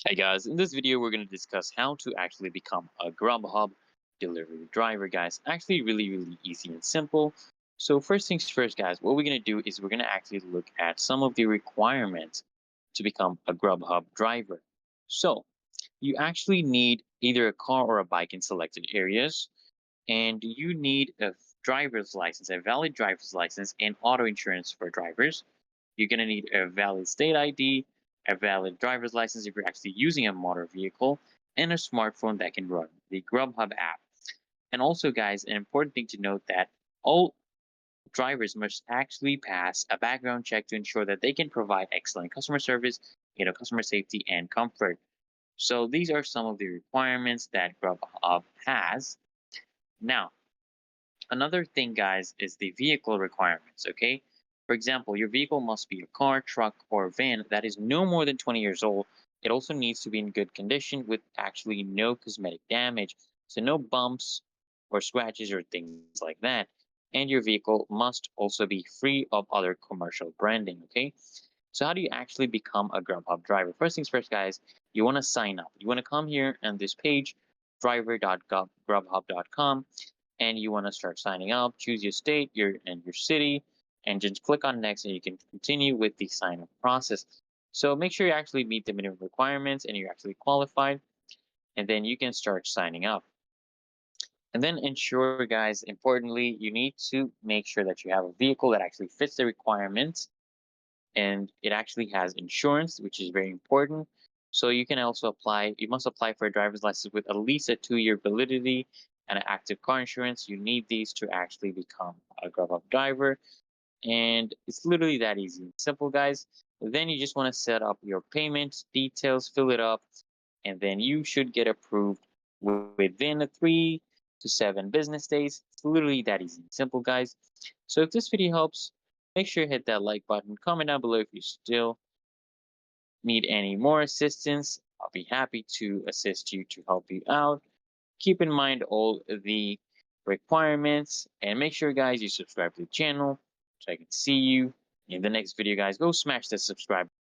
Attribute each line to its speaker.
Speaker 1: Hey guys, in this video we're going to discuss how to actually become a Grubhub delivery driver, guys. Actually really easy and simple. So first things first, guys, what we're going to do is we're going to actually look at some of the requirements to become a Grubhub driver. So you actually need either a car or a bike in selected areas, and you need a driver's license, a valid driver's license, and auto insurance for drivers. You're going to need a valid state ID, a valid driver's license if you're actually using a motor vehicle, and a smartphone that can run the Grubhub app. And also, guys, an important thing to note that all drivers must actually pass a background check to ensure that they can provide excellent customer service, customer safety and comfort. So these are some of the requirements that Grubhub has. Now, another thing, guys, is the vehicle requirements, okay? For example, your vehicle must be a car, truck, or van that is no more than 20 years old. It also needs to be in good condition with actually no cosmetic damage, so no bumps or scratches or things like that. And your vehicle must also be free of other commercial branding, okay? So how do you actually become a Grubhub driver? First things first, guys, you want to sign up. You want to come here on this page, driver.grubhub.com, and you want to start signing up. Choose your state, your city, and just click on next, and you can continue with the sign up process. So make sure you actually meet the minimum requirements and you're actually qualified, and then you can start signing up. And then ensure, guys, importantly, you need to make sure that you have a vehicle that actually fits the requirements and it actually has insurance, which is very important. So you can also apply, you must apply for a driver's license with at least a 2-year validity and an active car insurance. You need these to actually become a Grubhub driver. And it's literally that easy and simple, guys. Then you just want to set up your payment details, fill it up, and then you should get approved within 3 to 7 business days. It's literally that easy and simple, guys. So if this video helps, make sure you hit that like button, comment down below if you still need any more assistance. I'll be happy to assist you to help you out. Keep in mind all the requirements and make sure, guys, you subscribe to the channel so I can see you in the next video, guys. Go smash the subscribe